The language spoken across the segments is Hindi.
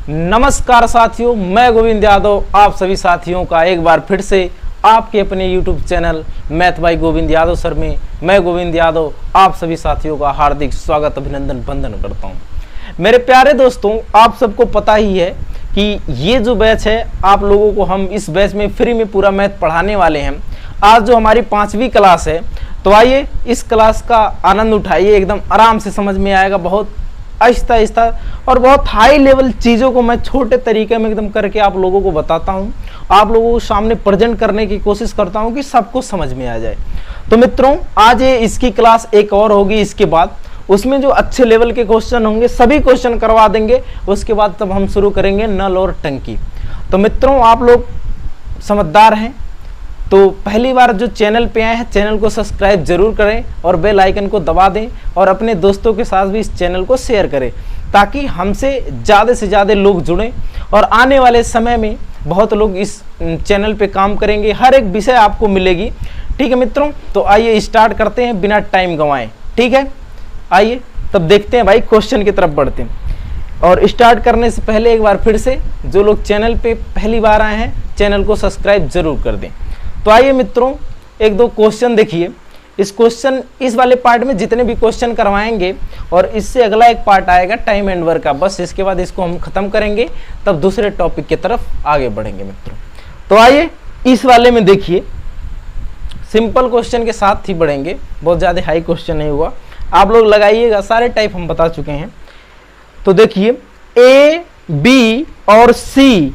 नमस्कार साथियों, मैं गोविंद यादव आप सभी साथियों का एक बार फिर से आपके अपने YouTube channel math bye Govind Yadav sir में मैं गोविंद यादव आप सभी साथियों का हार्दिक स्वागत अभिनंदन वंदन करता हूं। मेरे प्यारे दोस्तों, आप सबको पता ही है कि ये जो बैच है आप लोगों को हम इस बैच में फ्री में पूरा मैथ पढ़ाने वाले हैं। आज जो हमारी 5वीं क्लास है, तो आइए इस क्लास का आनंद उठाइए, एकदम आराम से समझ में आएगा। बहुत आहिस्ता आहिस्ता और बहुत हाई लेवल चीज़ों को मैं छोटे तरीके में एकदम करके आप लोगों को बताता हूँ, आप लोगों को सामने प्रेजेंट करने की कोशिश करता हूँ कि सबको समझ में आ जाए। तो मित्रों, आज ये इसकी क्लास एक और होगी, इसके बाद उसमें जो अच्छे लेवल के क्वेश्चन होंगे सभी क्वेश्चन करवा देंगे। उसके बाद तब हम शुरू करेंगे नल और टंकी। तो मित्रों, आप लोग समझदार हैं तो पहली बार जो चैनल पे आए हैं चैनल को सब्सक्राइब जरूर करें और बेल आइकन को दबा दें और अपने दोस्तों के साथ भी इस चैनल को शेयर करें ताकि हमसे ज़्यादा से ज़्यादा लोग जुड़ें और आने वाले समय में बहुत लोग इस चैनल पे काम करेंगे। हर एक विषय आपको मिलेगी। ठीक है मित्रों, तो आइए स्टार्ट करते हैं बिना टाइम गंवाएं। ठीक है, आइए तब देखते हैं भाई, क्वेश्चन की तरफ बढ़ते हैं। और स्टार्ट करने से पहले एक बार फिर से जो लोग चैनल पे पहली बार आए हैं चैनल को सब्सक्राइब जरूर कर दें। तो आइए मित्रों, एक दो क्वेश्चन देखिए। इस वाले पार्ट में जितने भी क्वेश्चन करवाएंगे और इससे अगला एक पार्ट आएगा टाइम एंड वर्क का, बस इसके बाद इसको हम खत्म करेंगे, तब दूसरे टॉपिक की तरफ आगे बढ़ेंगे मित्रों। तो आइए इस वाले में देखिए, सिंपल क्वेश्चन के साथ ही बढ़ेंगे, बहुत ज़्यादा हाई क्वेश्चन नहीं हुआ। आप लोग लगाइएगा, सारे टाइप हम बता चुके हैं। तो देखिए, ए, बी और सी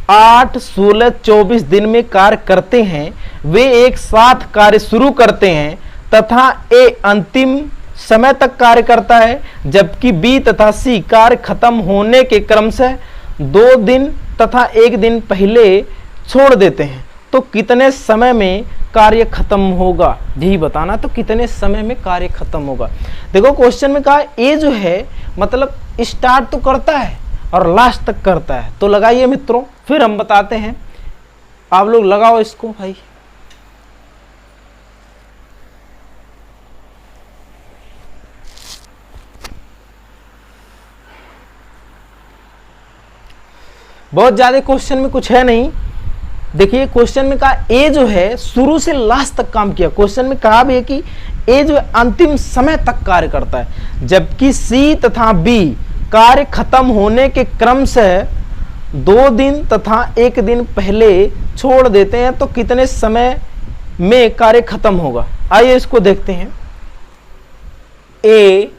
8, 16, 24 दिन में कार्य करते हैं। वे एक साथ कार्य शुरू करते हैं तथा ए अंतिम समय तक कार्य करता है, जबकि बी तथा सी कार्य खत्म होने के क्रमशः 2 दिन तथा 1 दिन पहले छोड़ देते हैं। तो कितने समय में कार्य खत्म होगा, यही बताना। तो कितने समय में कार्य खत्म होगा। देखो क्वेश्चन में कहा ए जो है मतलब स्टार्ट तो करता है और लास्ट तक करता है। तो लगाइए मित्रों, फिर हम बताते हैं। आप लोग लगाओ इसको भाई। बहुत ज्यादा क्वेश्चन में कुछ है नहीं। देखिए क्वेश्चन में कहा ए जो है शुरू से लास्ट तक काम किया। क्वेश्चन में कहा भी है कि ए जो है अंतिम समय तक कार्य करता है, जबकि सी तथा बी कार्य खत्म होने के क्रम से 2 दिन तथा 1 दिन पहले छोड़ देते हैं। तो कितने समय में कार्य खत्म होगा। आइए इसको देखते हैं। ए,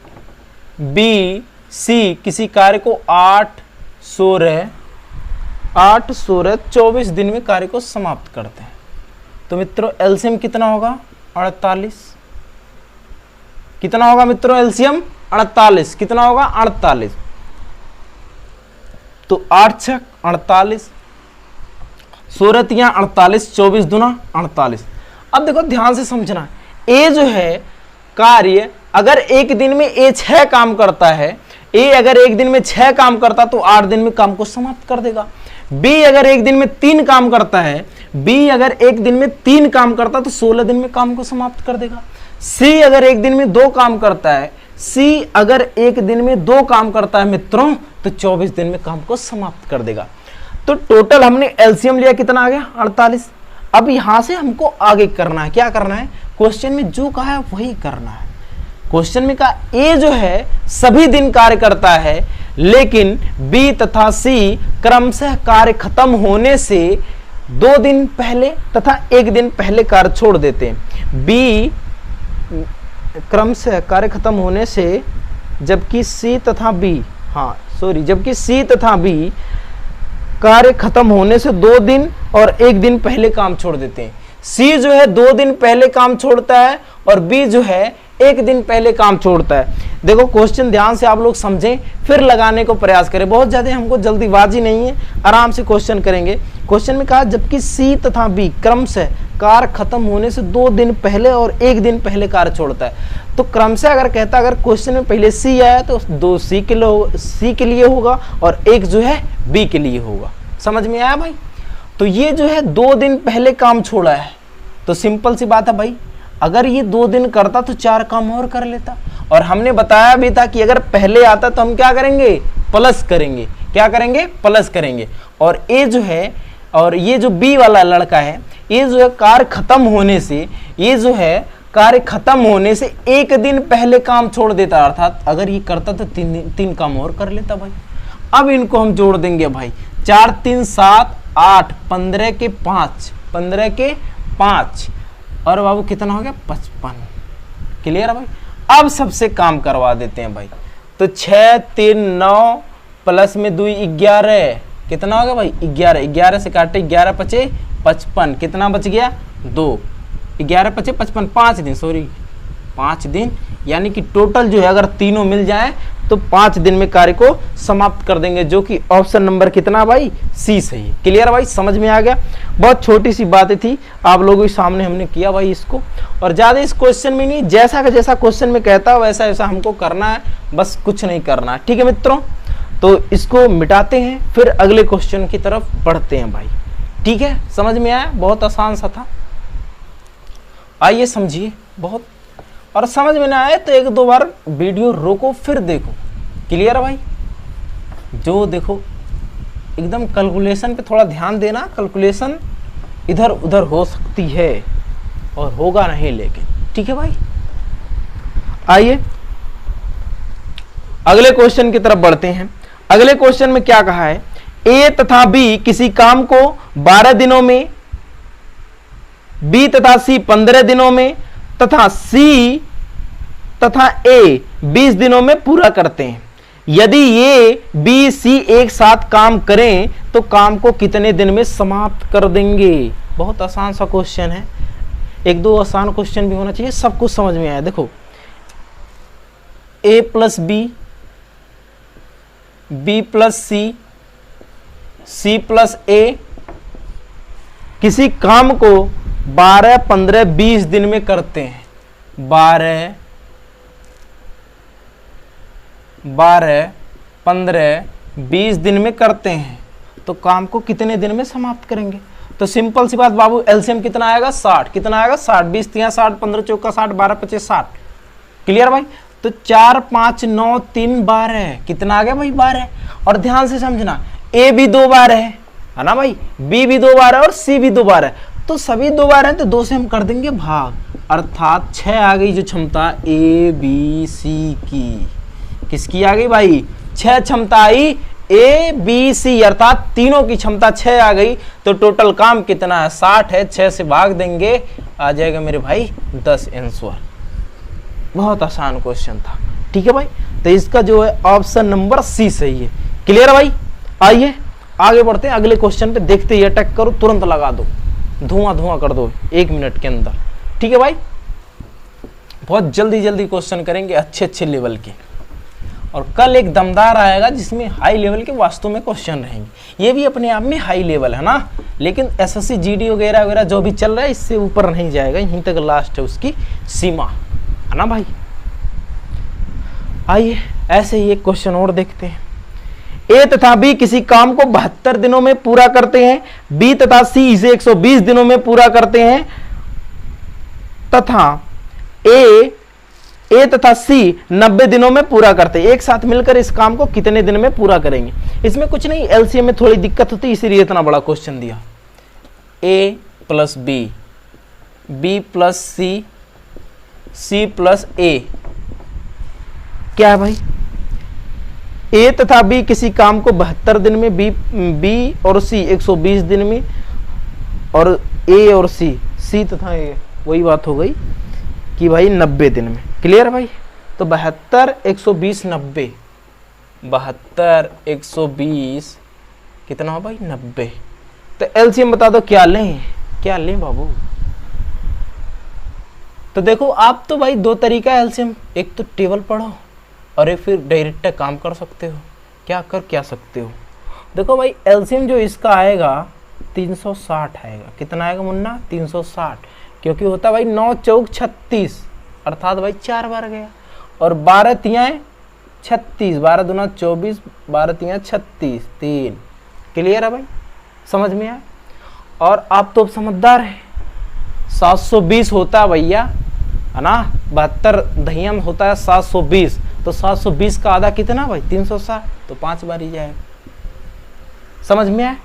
बी, सी किसी कार्य को 8, 16, 24 दिन में कार्य को समाप्त करते हैं। तो मित्रों एलसीएम कितना होगा? 48। कितना होगा मित्रों एलसीएम? 48। कितना होगा? 48। तो 8 छक 48, 16 तियां 48, 24 दूना 48। अब देखो ध्यान से समझना, ए जो है कार्य अगर एक दिन में ए 6 काम करता है, ए अगर एक दिन में 6 काम करता तो 8 दिन में काम को समाप्त कर देगा। बी अगर एक दिन में 3 काम करता है, बी अगर एक दिन में 3 काम करता तो 16 दिन में काम को समाप्त कर देगा। सी अगर एक दिन में 2 काम करता है, सी अगर एक दिन में 2 काम करता है मित्रों तो 24 दिन में काम को समाप्त कर देगा। तो टोटल हमने एलसीएम लिया, कितना आ गया? 48। अब यहां से हमको आगे करना है। क्या करना है? क्वेश्चन में जो कहा है वही करना है। क्वेश्चन में कहा ए जो है सभी दिन कार्य करता है, लेकिन बी तथा सी क्रमशः कार्य खत्म होने से 2 दिन पहले तथा 1 दिन पहले कार्य छोड़ देते हैं। बी क्रमशः कार्य खत्म होने से, जबकि सी तथा बी जबकि सी तथा बी कार्य खत्म होने से 2 दिन और 1 दिन पहले काम छोड़ देते हैं। सी जो है 2 दिन पहले काम छोड़ता है और बी जो है 1 दिन पहले काम छोड़ता है। देखो क्वेश्चन ध्यान से आप लोग समझें, फिर लगाने को प्रयास करें। बहुत ज्यादा हमको जल्दीबाजी नहीं है, आराम से क्वेश्चन करेंगे। क्वेश्चन में कहा जबकि सी तथा बी क्रमशः कार्य खत्म होने से 2 दिन पहले और 1 दिन पहले कार्य छोड़ता है। तो क्रमशः अगर कहता, अगर क्वेश्चन में पहले सी आया तो 2 सी के लिए होगा और 1 जो है बी के लिए होगा। समझ में आया भाई? तो ये जो है 2 दिन पहले काम छोड़ा है, तो सिंपल सी बात है भाई, अगर ये 2 दिन करता तो 4 काम और कर लेता। और हमने बताया भी था कि अगर पहले आता तो हम क्या करेंगे? प्लस करेंगे। क्या करेंगे, प्लस करेंगे। और ये जो है, और ये जो बी वाला लड़का है, ये जो है कार्य खत्म होने से, ये जो है कार्य खत्म होने से एक दिन पहले काम छोड़ देता, अर्थात अगर ये करता तो तीन काम और कर लेता भाई। अब इनको हम जोड़ देंगे भाई, 4 3 7 8, 15 के 5, 15 के 5 और बाबू कितना हो गया 55। क्लियर है भाई। अब सबसे काम करवा देते हैं भाई। तो 6 3 9 प्लस में 2 11, कितना हो गया भाई 11, 11 से काटे 11 पचे 55, कितना बच गया 2, 11 पचे 55, 5 दिन, सॉरी 5 दिन, यानी कि टोटल जो है अगर तीनों मिल जाए तो 5 दिन में कार्य को समाप्त कर देंगे, जो कि ऑप्शन नंबर कितना भाई सी सही है। क्लियर भाई, समझ में आ गया। बहुत छोटी सी बातें थी, आप लोगों के सामने हमने किया भाई इसको, और ज्यादा इस क्वेश्चन में नहीं, जैसा का जैसा क्वेश्चन में कहता है वैसा वैसा हमको करना है, बस कुछ नहीं करना है। ठीक है मित्रों, तो इसको मिटाते हैं, फिर अगले क्वेश्चन की तरफ बढ़ते हैं भाई। ठीक है, समझ में आया, बहुत आसान सा था। आइए समझिए बहुत, और समझ में ना आए तो 1-2 बार वीडियो रोको फिर देखो। क्लियर है भाई। जो देखो एकदम कैलकुलेशन पे थोड़ा ध्यान देना, कैलकुलेशन इधर उधर हो सकती है और होगा नहीं लेकिन। ठीक है भाई, आइए अगले क्वेश्चन की तरफ बढ़ते हैं। अगले क्वेश्चन में क्या कहा है, ए तथा बी किसी काम को 12 दिनों में, बी तथा सी 15 दिनों में तथा सी तथा ए 20 दिनों में पूरा करते हैं। यदि ये बी सी एक साथ काम करें तो काम को कितने दिन में समाप्त कर देंगे। बहुत आसान सा क्वेश्चन है, 1-2 आसान क्वेश्चन भी होना चाहिए, सब कुछ समझ में आया। देखो ए प्लस बी, बी प्लस सी, सी प्लस ए किसी काम को 12, 15, 20 दिन में करते हैं। 12, 15, 20 दिन में करते हैं तो काम को कितने दिन में समाप्त करेंगे। तो सिंपल सी बात बाबू, एलसीएम कितना आएगा 60, कितना आएगा 60, 20 3 60, 15 चौका 60, 12 25 60। क्लियर भाई। तो 4 5 9 3 12, कितना आ गया भाई 12। और ध्यान से समझना, ए भी 2 बार है ना भाई, बी भी 2 बार है और सी भी 2 बार है, तो सभी 2 बार है तो 2 से हम कर देंगे भाग, अर्थात 6 आ गई जो क्षमता ए बी सी की। किसकी आ गई भाई, 6 क्षमता आई ए बी सी, अर्थात तीनों की क्षमता 6 आ गई। तो टोटल काम कितना है 60 है, 6 से भाग देंगे, आ जाएगा मेरे भाई 10 आंसर। बहुत आसान क्वेश्चन था। ठीक है भाई, तो इसका जो है ऑप्शन नंबर सी सही है। क्लियर है भाई। आइए आगे बढ़ते हैं अगले क्वेश्चन पे, देखते ही अटैक करो, तुरंत लगा दो, धुआं धुआं कर दो 1 मिनट के अंदर। ठीक है भाई, बहुत जल्दी जल्दी क्वेश्चन करेंगे अच्छे अच्छे लेवल के, और कल एक दमदार आएगा जिसमें हाई लेवल के वास्तव में क्वेश्चन रहेंगे। ये भी अपने आप में हाई लेवल है ना, लेकिन एसएससी जीडी वगैरह वगैरह जो भी चल रहा है इससे ऊपर नहीं जाएगा, यहीं तक लास्ट है उसकी सीमा, है ना भाई। आइए ऐसे ही एक क्वेश्चन और देखते हैं। ए तथा बी किसी काम को 72 दिनों में पूरा करते हैं, बी तथा सी इसे 120 दिनों में पूरा करते हैं तथा ए तथा सी 90 दिनों में पूरा करते हैं। एक साथ मिलकर इस काम को कितने दिन में पूरा करेंगे। इसमें कुछ नहीं, एलसीएम में थोड़ी दिक्कत होती है, इसीलिए इतना बड़ा क्वेश्चन दिया। ए प्लस बी, बी प्लस सी, सी प्लस ए, क्या है भाई, ए तथा बी किसी काम को 72 दिन में, बी और सी 120 दिन में, और ए और सी तथा ए, वही बात हो गई कि भाई 90 दिन में। क्लियर है भाई। तो 72 120 90, 72 120 कितना हो भाई 90। तो एलसीएम बता दो क्या लें बाबू। तो देखो आप तो भाई 2 तरीका है एलसीएम, एक तो टेबल पढ़ो और एक फिर डायरेक्ट काम कर सकते हो। क्या सकते हो, देखो भाई एलसीएम जो इसका आएगा 360 आएगा। कितना आएगा मुन्ना 360, क्योंकि होता भाई 9 चौक 36, अर्थात भाई 4 बार गया, और 12 तियाँ 36, 12 दूना 24, 12 तियाँ 36, 3। क्लियर है भाई, समझ में आया। और आप तो समझदार है, 720 होता है भैया, है ना, 72 दहिया में होता है 720, तो 720 का आधा कितना भाई 360, तो 5 बार ही जाएगा। समझ में आया?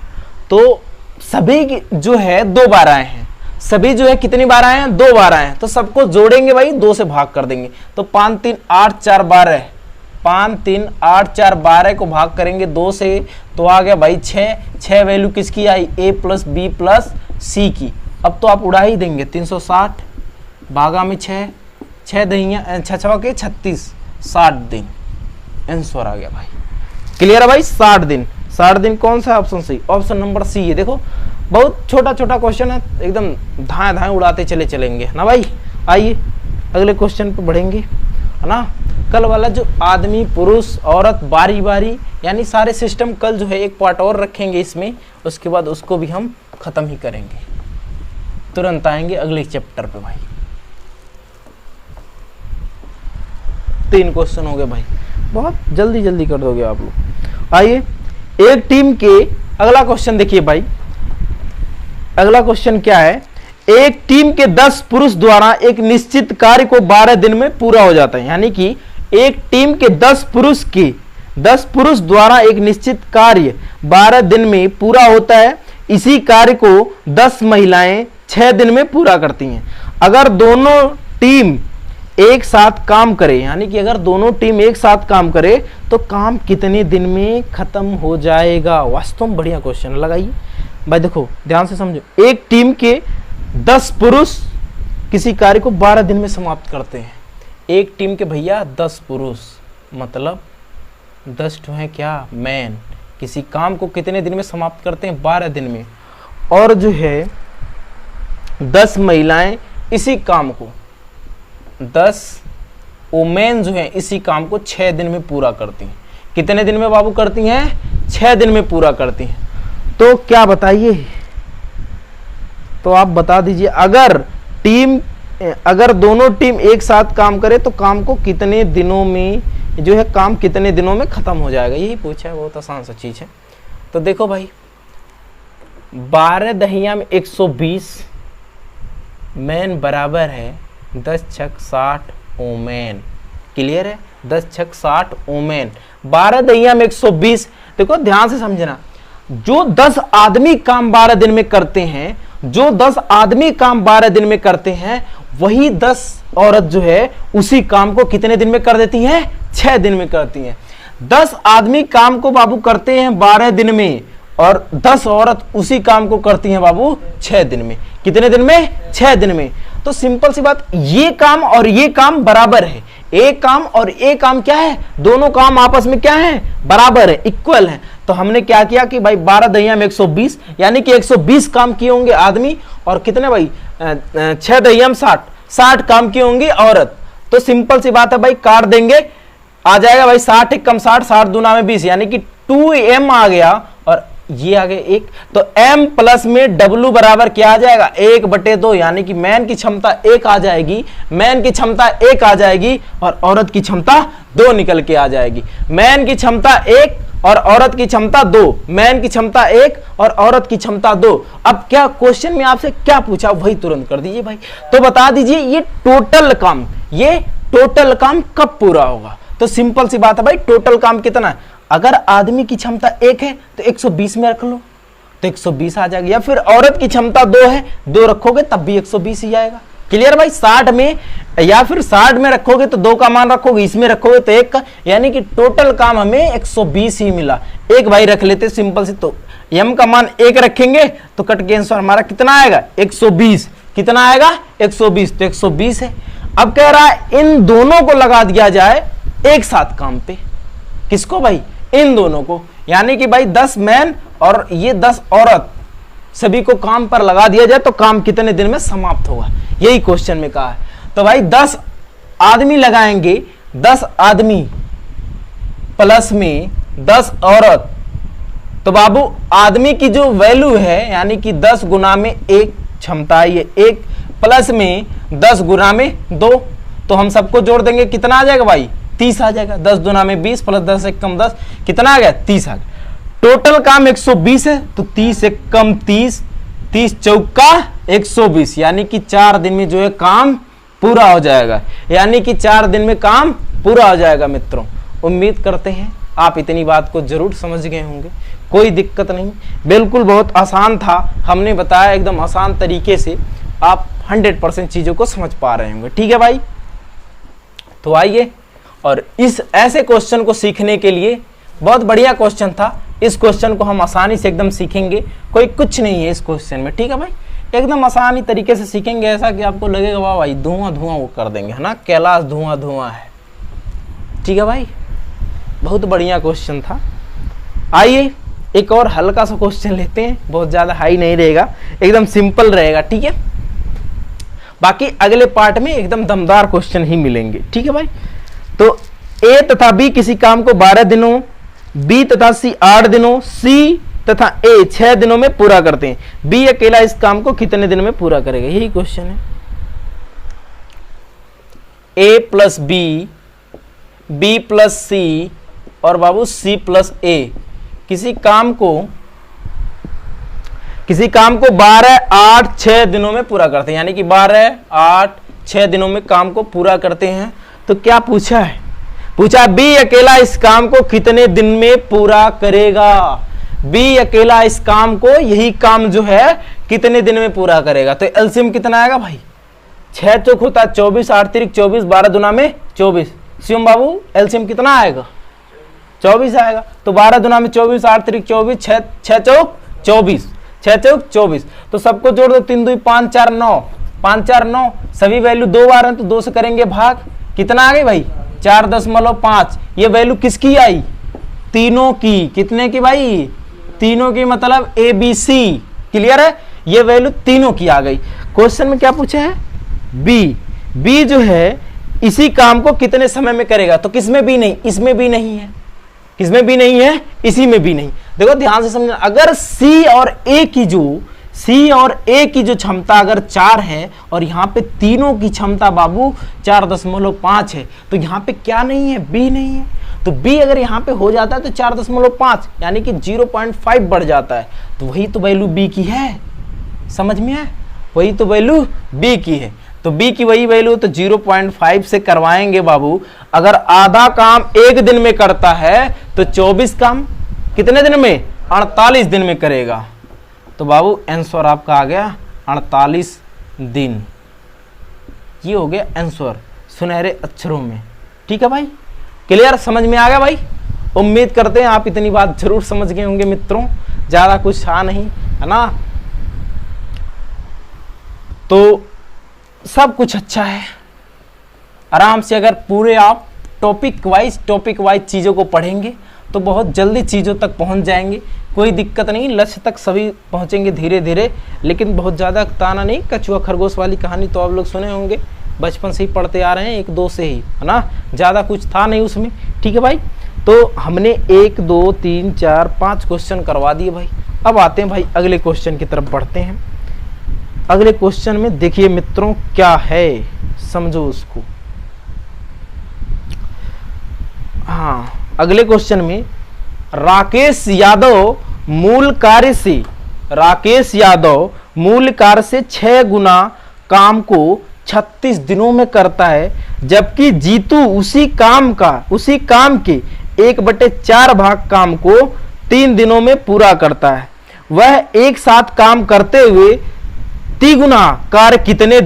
तो सभी जो है 2 12 हैं, सभी जो है कितनी 12 हैं? 2 12 हैं। तो सबको जोड़ेंगे भाई, 2 से भाग कर देंगे। तो 5 3 8 4 12, 5 3 8 4 12 को भाग करेंगे 2 से, तो आ गया भाई 6। 6 वैल्यू किसकी आई? a प्लस बी प्लस सी की। अब तो आप उड़ा ही देंगे, 360 भागा में 6, 6 दहिया 6 के 36, 60 दिन आंसर आ गया भाई। क्लियर है भाई? 60 दिन। 60 दिन कौन सा ऑप्शन सही? ऑप्शन नंबर सी है। देखो बहुत छोटा छोटा क्वेश्चन है, एकदम धाए धाए उड़ाते चले चलेंगे ना भाई। आइए अगले क्वेश्चन पे बढ़ेंगे, है ना। कल वाला जो आदमी पुरुष औरत बारी बारी यानी सारे सिस्टम कल जो है एक पार्ट और रखेंगे इसमें, उसके बाद उसको भी हम खत्म ही करेंगे। तुरंत आएंगे अगले चैप्टर पे भाई। 3 क्वेश्चन हो गए भाई, बहुत जल्दी जल्दी कर दोगे आप लोग। आइए एक टीम के अगला क्वेश्चन देखिए भाई। अगला क्वेश्चन क्या है? एक टीम के 10 पुरुष द्वारा एक निश्चित कार्य को 12 दिन में पूरा हो जाता है। यानी कि एक टीम के 10 पुरुष द्वारा एक निश्चित कार्य 12 दिन में पूरा होता है। इसी कार्य को 10 महिलाएं 6 दिन में पूरा करती हैं। अगर दोनों टीम एक साथ काम करे, यानी कि अगर दोनों टीम एक साथ काम करे तो काम कितने दिन में खत्म हो जाएगा? वास्तव में बढ़िया क्वेश्चन लगाइए भाई। देखो ध्यान से समझो, एक टीम के 10 पुरुष किसी कार्य को 12 दिन में समाप्त करते हैं। एक टीम के भैया 10 पुरुष मतलब 10 तो है क्या मैन, किसी काम को कितने दिन में समाप्त करते हैं? 12 दिन में। और जो है 10 महिलाएं इसी काम को, 10 वुमेन जो है इसी काम को 6 दिन में पूरा करती हैं। कितने दिन में बाबू करती हैं? 6 दिन में पूरा करती हैं। तो क्या बताइए, तो आप बता दीजिए, अगर दोनों टीम एक साथ काम करे तो काम को कितने दिनों में जो है काम कितने दिनों में खत्म हो जाएगा? यही पूछा है, बहुत आसान सा चीज है। तो देखो भाई 12 दहिया में 120 मैन बराबर है 10 छक 60 ओमेन। क्लियर है? 10 छक 60 ओमेन। 12 दहिया में 120। देखो ध्यान से समझना, जो 10 आदमी काम 12 दिन में करते हैं, जो 10 आदमी काम 12 दिन में करते हैं, वही 10 औरत जो है उसी काम को कितने दिन में कर देती हैं? 6 दिन में करती हैं। 10 आदमी काम को बाबू करते हैं 12 दिन में और 10 औरत उसी काम को करती हैं बाबू 6 दिन में। कितने दिन में? 6 दिन में। तो सिंपल सी बात, ये काम और ये काम बराबर है। एक काम और एक काम क्या है? दोनों काम आपस में क्या है? बराबर है, इक्वल है। तो हमने क्या किया कि भाई 12 दहिया में 120, यानी कि 120 काम किए होंगे आदमी और कितने भाई 6 दहिया में 60 काम किए होंगी औरत। तो सिंपल सी बात है भाई, काट देंगे, आ जाएगा भाई 60 एक कम 60, 60 दूना में 20, यानी कि 2m आ गया और ये आ गया 1। तो m प्लस में w बराबर क्या आ जाएगा? 1/2, यानी कि मैन की क्षमता 1 आ जाएगी, मैन की क्षमता 1 आ जाएगी और औरत की क्षमता 2 निकल के आ जाएगी। मैन की क्षमता 1 और औरत की क्षमता 2, मैन की क्षमता 1 और औरत की क्षमता 2। अब क्या क्वेश्चन में आपसे क्या पूछा वही तुरंत कर दीजिए भाई। तो बता दीजिए ये टोटल काम कब पूरा होगा? तो सिंपल सी बात है भाई, टोटल काम कितना है? अगर आदमी की क्षमता 1 है तो 120 में रख लो तो 120 आ जाएगा, या फिर औरत की क्षमता 2 है, 2 रखोगे तब भी 120 ही आएगा। क्लियर भाई? 60 में या फिर 60 में रखोगे तो 2 का मान रखोगे, इसमें रखोगे तो 1 का, यानी कि टोटल काम हमें 120 ही मिला। एक भाई रख लेते सिंपल से, तो m का मान 1 रखेंगे तो कट के आंसर हमारा कितना आएगा? 120। कितना आएगा? 120। तो 120 है। अब कह रहा है इन दोनों को लगा दिया जाए एक साथ काम पे। किसको भाई? इन दोनों को, यानी कि भाई 10 मैन और ये 10 औरत, सभी को काम पर लगा दिया जाए तो काम कितने दिन में समाप्त होगा? यही क्वेश्चन में कहा है। तो भाई 10 आदमी लगाएंगे, 10 आदमी प्लस में 10 औरत, तो बाबू आदमी की जो वैल्यू है यानी कि 10 गुना में 1 क्षमता, ये 1 प्लस में 10 गुना में 2, तो हम सबको जोड़ देंगे, कितना आ जाएगा भाई? 30 आ जाएगा। 10 दुना में 20 प्लस 10 एक कम 10, कितना आ गया? 30 आ गया। टोटल काम 120 है तो 30 एक कम 30, 30 चौका 120, यानी कि 4 दिन में जो है काम पूरा हो जाएगा, यानी कि 4 दिन में काम पूरा हो जाएगा। मित्रों उम्मीद करते हैं आप इतनी बात को जरूर समझ गए होंगे, कोई दिक्कत नहीं, बिल्कुल बहुत आसान था, हमने बताया एकदम आसान तरीके से, आप 100% चीज़ों को समझ पा रहे होंगे। ठीक है भाई, तो आइए, और इस ऐसे क्वेश्चन को सीखने के लिए बहुत बढ़िया क्वेश्चन था, इस क्वेश्चन को हम आसानी से एकदम सीखेंगे, कोई कुछ नहीं है इस क्वेश्चन में। ठीक है भाई, एकदम आसानी तरीके से सीखेंगे, ऐसा कि आपको लगेगा वाह भाई धुआं धुआं वो कर देंगे, है ना, कैलाश धुआं धुआं है। ठीक है भाई, बहुत बढ़िया क्वेश्चन था। आइए एक और हल्का सा क्वेश्चन लेते हैं, बहुत ज़्यादा हाई नहीं रहेगा, एकदम सिंपल रहेगा। ठीक है, बाकी अगले पार्ट में एकदम दमदार क्वेश्चन ही मिलेंगे। ठीक है भाई, तो ए तथा बी किसी काम को 12 दिनों, बी तथा सी 8 दिनों, सी तथा ए 6 दिनों में पूरा करते हैं। बी अकेला इस काम को कितने दिन में पूरा करेगा, यही क्वेश्चन है। ए प्लस बी, बी प्लस सी और बाबू सी प्लस ए किसी काम को 12, 8, 6 दिनों में पूरा करते हैं, यानी कि 12, 8, 6 दिनों में काम को पूरा करते हैं। तो क्या पूछा है, पूछा बी अकेला इस काम को कितने दिन में पूरा करेगा। बी अकेला इस काम को, यही काम जो है, कितने दिन में पूरा करेगा। तो एलसीएम कितना आएगा भाई, 6 चौक होता 24, 8 तिरिक 24, 12 दुना में 24। शिवम बाबू एलसीएम कितना आएगा, 24 आएगा। तो 12 दुना में 24, 8 तिरिक 24, 6 चौक 24, 6 चौक 24। तो सबको जोड़ दो, 3 2 5 4 9, 5 4 9, सभी वैल्यू 2 बार है तो 2 से करेंगे भाग, कितना आ गई भाई 4.5। ये वैल्यू किसकी आई, तीनों की। कितने की भाई, तीनों की, मतलब ए बी सी। क्लियर है, ये वैल्यू तीनों की आ गई। क्वेश्चन में क्या पूछा है, बी जो है इसी काम को कितने समय में करेगा। तो किसमें भी नहीं, इसमें भी नहीं है, किसमें भी नहीं है, इसी में भी नहीं। देखो ध्यान से समझना, अगर सी और ए की जो क्षमता अगर 4 है और यहाँ पे तीनों की क्षमता बाबू 4.5 है, तो यहाँ पे क्या नहीं है, बी नहीं है। तो बी अगर यहाँ पे हो जाता है तो 4.5 यानी कि 0.5 बढ़ जाता है, तो वही तो वैल्यू बी की है। समझ में आया, वही तो वैल्यू बी की है। तो बी की वही वैल्यू, तो 0.5 से करवाएंगे बाबू। अगर आधा काम 1 दिन में करता है तो 24 काम कितने दिन में, 48 दिन में करेगा। तो बाबू आंसर आपका आ गया 48 दिन। ये हो गया आंसर सुनहरे अक्षरों में। ठीक है भाई, क्लियर, समझ में आ गया भाई। उम्मीद करते हैं आप इतनी बात जरूर समझ गए होंगे मित्रों, ज्यादा कुछ था नहीं, है ना। तो सब कुछ अच्छा है, आराम से अगर पूरे आप टॉपिक वाइज चीज़ों को पढ़ेंगे तो बहुत जल्दी चीज़ों तक पहुंच जाएंगे। कोई दिक्कत नहीं, लक्ष्य तक सभी पहुंचेंगे धीरे धीरे, लेकिन बहुत ज़्यादा ताना नहीं। कछुआ खरगोश वाली कहानी तो आप लोग सुने होंगे, बचपन से ही पढ़ते आ रहे हैं, 1 2 से ही, है ना, ज़्यादा कुछ था नहीं उसमें। ठीक है भाई, तो हमने 1 2 3 4 5 क्वेश्चन करवा दिए भाई। अब आते हैं भाई अगले क्वेश्चन की तरफ बढ़ते हैं। अगले क्वेश्चन में देखिए मित्रों क्या है, समझो उसको। हाँ, अगले क्वेश्चन में राकेश यादव मूल कार्य से 6 गुना काम को 36 दिनों में करता है, जबकि जीतू उसी काम के 1/4 भाग काम को 3 दिनों में पूरा करता है। वह एक साथ काम करते हुए 3 गुना कार्य कितने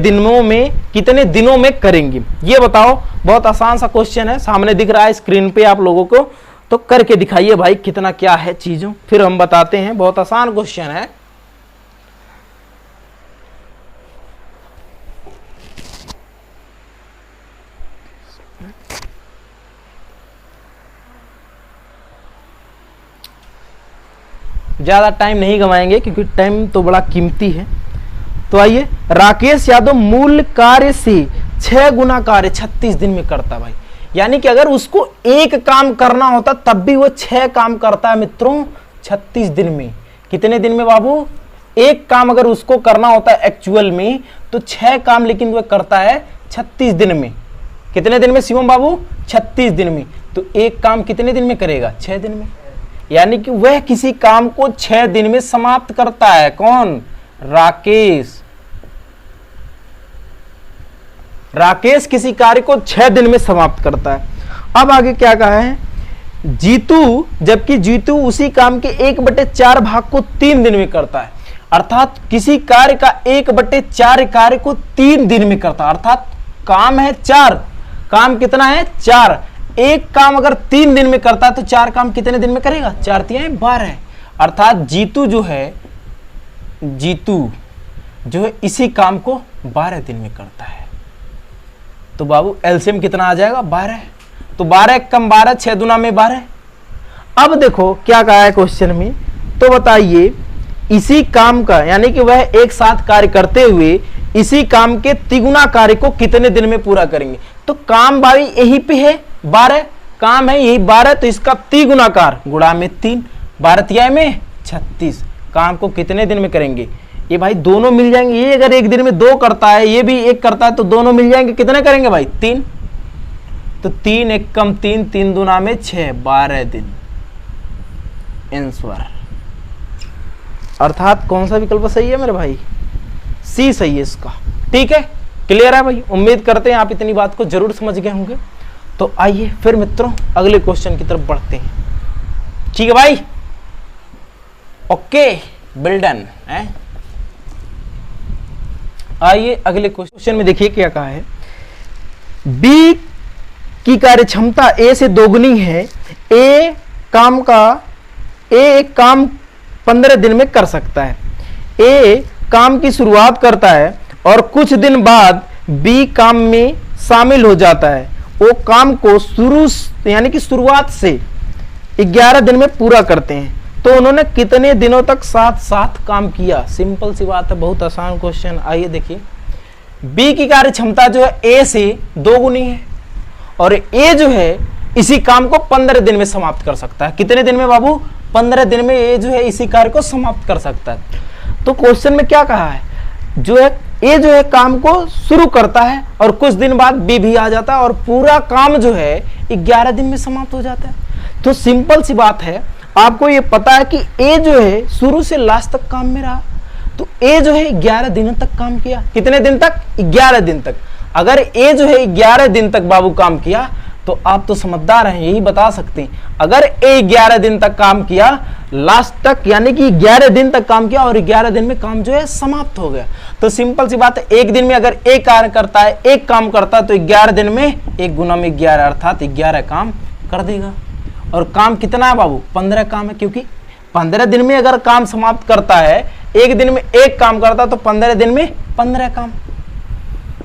दिनों में करेंगे, ये बताओ। बहुत आसान सा क्वेश्चन है, सामने दिख रहा है स्क्रीन पे आप लोगों को, तो करके दिखाइए भाई कितना क्या है चीजों, फिर हम बताते हैं। बहुत आसान क्वेश्चन है। ज्यादा टाइम नहीं गवाएंगे क्योंकि टाइम तो बड़ा कीमती है। तो आइए, राकेश यादव मूल कार्य से 6 गुना कार्य 36 दिन में करता भाई, यानी कि अगर उसको एक काम करना होता तब भी वो 6 काम करता है मित्रों 36 दिन में। कितने दिन में बाबू, एक काम अगर उसको करना होता है एक्चुअल में तो 6 काम, लेकिन वो करता है 36 दिन में। कितने दिन में शिवम बाबू, 36 दिन में। तो एक काम कितने दिन में करेगा, 6 दिन में, यानी कि वह किसी काम को 6 दिन में समाप्त करता है। कौन, राकेश किसी कार्य को 6 दिन में समाप्त करता है। अब आगे क्या कहा है, जीतू, जबकि जीतू उसी काम के 1/4 भाग को 3 दिन में करता है। अर्थात किसी कार्य का 1/4 कार्य को 3 दिन में करता है। अर्थात काम है 4, काम कितना है 4, एक काम अगर 3 दिन में करता है तो 4 काम कितने दिन में करेगा, 4 3 12। अर्थात जीतू जो है इसी काम को 12 दिन में करता है। तो बाबू एलसीएम कितना आ जाएगा 12। तो 12 कम 12, 6 दूना में 12। अब देखो क्या कहा है क्वेश्चन में, तो बताइए इसी काम का, यानी कि वह एक साथ कार्य करते हुए इसी काम के तिगुना कार्य को कितने दिन में पूरा करेंगे। तो काम भाई यही पे है 12, काम है यही 12, तो इसका तिगुना कार्य गुणा में 3, 12 तिहाई में 36, काम को कितने दिन में करेंगे। ये भाई दोनों मिल जाएंगे, ये अगर एक दिन में 2 करता है, ये भी 1 करता है, तो दोनों मिल जाएंगे, कितने करेंगे भाई 3। तो 3 1 कम 3, 3 दूना में 6, 12 दिन आंसर। अर्थात कौन सा विकल्प सही है मेरे भाई, सी सही है इसका। ठीक है, क्लियर है भाई। उम्मीद करते हैं आप इतनी बात को जरूर समझ गए होंगे। तो आइए फिर मित्रों अगले क्वेश्चन की तरफ बढ़ते हैं। ठीक है भाई, ओके, वेल डन है। आइए अगले क्वेश्चन में देखिए क्या कहा है, बी की कार्य क्षमता ए से दोगुनी है। ए एक काम 15 दिन में कर सकता है। ए काम की शुरुआत करता है और कुछ दिन बाद बी काम में शामिल हो जाता है। वो काम को शुरुआत से 11 दिन में पूरा करते हैं। तो उन्होंने कितने दिनों तक साथ साथ काम किया। सिंपल सी बात है, बहुत आसान क्वेश्चन। आइए देखिए, बी की कार्य क्षमता जो है ए से 2 गुनी है और ए जो है इसी काम को 15 दिन में समाप्त कर सकता है। कितने दिन में बाबू, 15 दिन में ए जो है इसी कार्य को समाप्त कर सकता है। तो क्वेश्चन में क्या कहा है, जो है ए जो है काम को शुरू करता है और कुछ दिन बाद बी भी आ जाता है और पूरा काम जो है 11 दिन में समाप्त हो जाता है। तो सिंपल सी बात है, आपको ये पता है कि ए जो है शुरू से लास्ट तक काम में रहा। तो ए जो है 11 दिनों तक काम किया। कितने दिन तक, 11 दिन तक। अगर ए जो है 11 दिन तक बाबू काम किया तो आप तो समझदार हैं, यही बता सकते हैं। अगर ए 11 दिन तक काम किया लास्ट तक, यानी कि 11 दिन तक काम किया और 11 दिन में काम जो है समाप्त हो गया। तो सिंपल सी बात है, एक दिन में अगर एक कार्य करता है, एक काम करता है, तो 11 दिन में 1 गुना में 11 अर्थात 11 काम कर देगा। और काम कितना है बाबू, 15 काम है, क्योंकि 15 दिन में अगर काम समाप्त करता है, एक दिन में एक काम करता है, तो 15 दिन में 15 काम,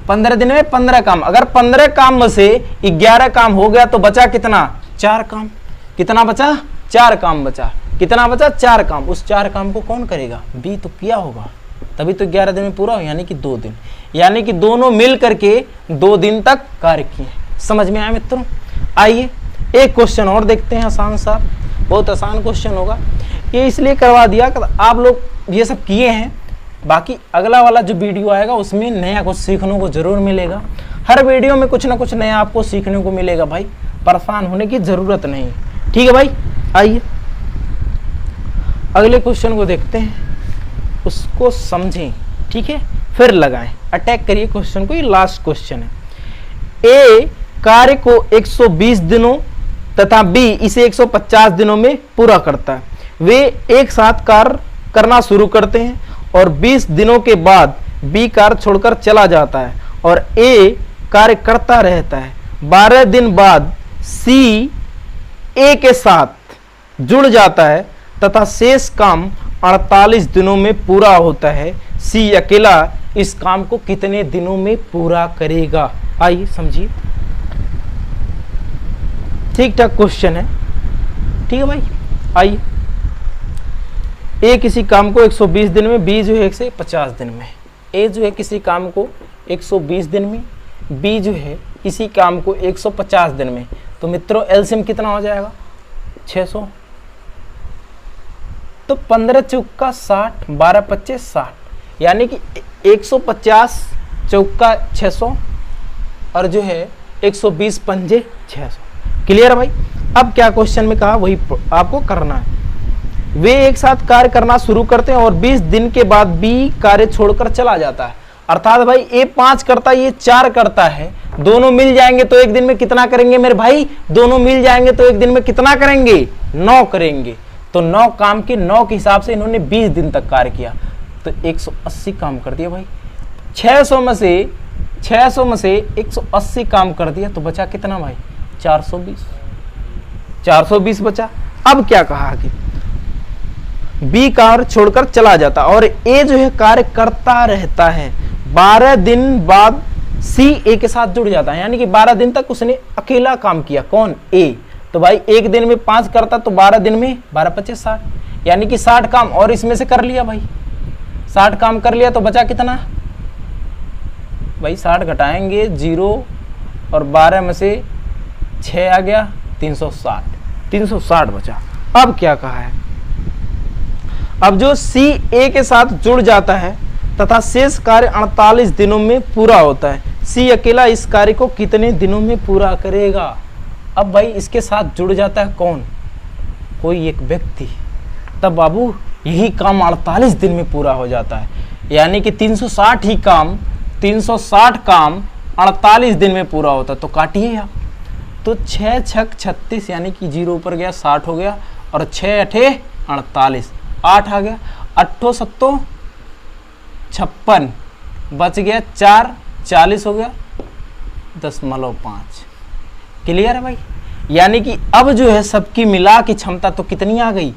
15 दिन में 15 काम। अगर 15 काम में से 11 काम हो गया तो बचा कितना, 4 काम। कितना बचा, 4 काम बचा। कितना बचा, 4 काम। उस 4 काम को कौन करेगा, बी तो किया होगा, तभी तो 11 दिन में पूरा हो, यानी कि 2 दिन। यानी कि दोनों मिल करके 2 दिन तक कार्य किए। समझ में आया मित्रों। आइए एक क्वेश्चन और देखते हैं, आसान सा, बहुत आसान क्वेश्चन होगा। ये इसलिए करवा दिया कि आप लोग ये सब किए हैं, बाकी अगला वाला जो वीडियो आएगा उसमें नया कुछ सीखने को जरूर मिलेगा। हर वीडियो में कुछ ना कुछ नया आपको सीखने को मिलेगा भाई, परेशान होने की जरूरत नहीं। ठीक है भाई, आइए अगले क्वेश्चन को देखते हैं, उसको समझें, ठीक है, फिर लगाएं, अटैक करिए क्वेश्चन को। ये लास्ट क्वेश्चन है। ए कार्य को 120 दिनों तथा बी इसे 150 दिनों में पूरा करता है। वे एक साथ कार्य करना शुरू करते हैं और 20 दिनों के बाद बी कार्य छोड़कर चला जाता है और ए कार्य करता रहता है। 12 दिन बाद सी ए के साथ जुड़ जाता है तथा शेष काम 48 दिनों में पूरा होता है। सी अकेला इस काम को कितने दिनों में पूरा करेगा। आइए समझिए, ठीक ठाक क्वेश्चन है, ठीक है भाई। आइए, ए किसी काम को 120 दिन में, बी जो है 150 दिन में। ए जो है किसी काम को 120 दिन में, बी जो है इसी काम को 150 दिन में। तो मित्रों एलसीएम कितना हो जाएगा, 600। तो 15 चौका 60, 12 25 60, यानी कि 150 चौका 600 और जो है 120 पंजे 600। क्लियर है भाई। अब क्या क्वेश्चन में कहा वही आपको करना है। वे एक साथ कार्य करना शुरू करते हैं और 20 दिन के बाद बी कार्य छोड़कर चला जाता है। अर्थात भाई ए 5 करता है, ये 4 करता है, दोनों मिल जाएंगे तो एक दिन में कितना करेंगे मेरे भाई? दोनों मिल जाएंगे तो एक दिन में कितना करेंगे? 9 करेंगे। तो 9 काम के 9 के हिसाब से इन्होंने 20 दिन तक कार्य किया, तो 180 काम कर दिया भाई। 600 में से 180 काम कर दिया तो बचा कितना भाई? 420 बचा। अब क्या कहा कि बी कार्य छोड़कर चला जाता और ए जो है कार्य करता रहता है। 12 दिन बाद सी ए के साथ जुड़ जाता है, यानी कि 12 दिन तक उसने अकेला काम किया। कौन? ए। तो भाई एक दिन में 5 करता तो 12 दिन में 12 25 60, यानी कि 60 काम और इसमें से कर लिया भाई। 60 काम कर लिया तो बचा कितना भाई? 60 घटाएंगे 0 और 12 में से 6 आ गया, 360 बचा। अब क्या कहा है? अब जो सी ए के साथ जुड़ जाता है तथा शेष कार्य 48 दिनों में पूरा होता है। सी अकेला इस कार्य को कितने दिनों में पूरा करेगा? अब भाई इसके साथ जुड़ जाता है कौन? कोई एक व्यक्ति। तब बाबू यही काम 48 दिन में पूरा हो जाता है, यानी कि 360 काम 48 दिन में पूरा होता है। तो काटिए आप, तो 6 छक 36, यानी कि 0 ऊपर गया 60 हो गया, और 6 अठे 48, 8 आ गया, 8 सत्तो 56, बच गया 4 40 हो गया 0.5। क्लियर है भाई? यानी कि अब जो है सबकी मिला की क्षमता तो कितनी आ गई?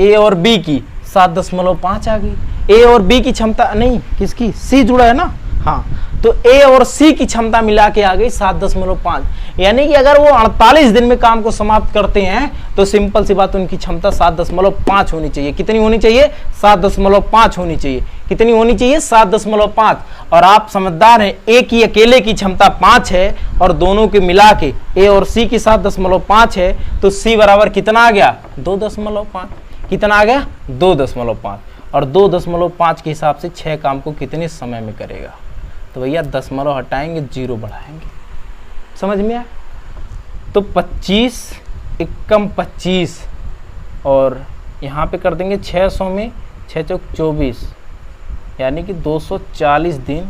ए और बी की 7.5 आ गई। ए और बी की क्षमता नहीं, किसकी? सी जुड़ा है ना, हाँ, तो ए और सी की क्षमता मिला के आ गई 7.5। यानी कि अगर वो 48 दिन में काम को समाप्त करते हैं तो सिंपल सी बात, उनकी क्षमता 7.5 होनी चाहिए। कितनी होनी चाहिए? 7.5 होनी चाहिए। कितनी होनी चाहिए? 7.5। और आप समझदार हैं, ए की अकेले की क्षमता 5 है और दोनों के मिला के ए और सी की 7.5 है, तो सी बराबर कितना आ गया? 2.5। कितना आ गया? 2.5। और 2.5 के हिसाब से 6 काम को कितने समय में करेगा? तो भैया 10 हटाएंगे, 0 बढ़ाएंगे। समझ में आया? तो 25 एकम 25 और यहाँ पे कर देंगे 600 में 6 चौक 24, यानी कि 240 दिन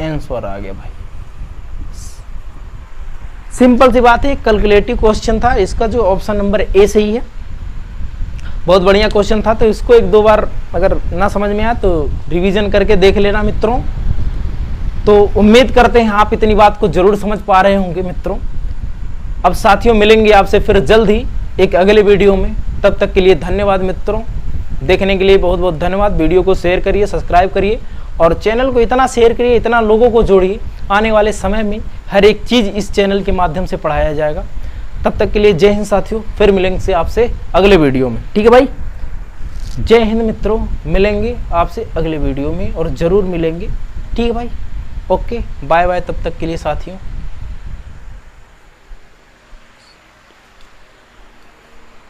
आंसर आ गया भाई। सिंपल सी बात है, कैलकुलेटिव क्वेश्चन था। इसका जो ऑप्शन नंबर ए सही है, बहुत बढ़िया क्वेश्चन था। तो इसको 1-2 बार अगर ना समझ में आया तो रिवीजन करके देख लेना मित्रों। तो उम्मीद करते हैं आप इतनी बात को जरूर समझ पा रहे होंगे मित्रों। अब साथियों मिलेंगे आपसे फिर जल्द ही एक अगले वीडियो में। तब तक के लिए धन्यवाद मित्रों, देखने के लिए बहुत बहुत धन्यवाद। वीडियो को शेयर करिए, सब्सक्राइब करिए और चैनल को इतना शेयर करिए, इतना लोगों को जोड़िए। आने वाले समय में हर एक चीज़ इस चैनल के माध्यम से पढ़ाया जाएगा। तब तक के लिए जय हिंद साथियों, फिर मिलेंगे आपसे अगले वीडियो में। ठीक है भाई, जय हिंद मित्रों, मिलेंगे आपसे अगले वीडियो में और ज़रूर मिलेंगे। ठीक है भाई, ओके, बाय बाय तब तक के लिए साथियों।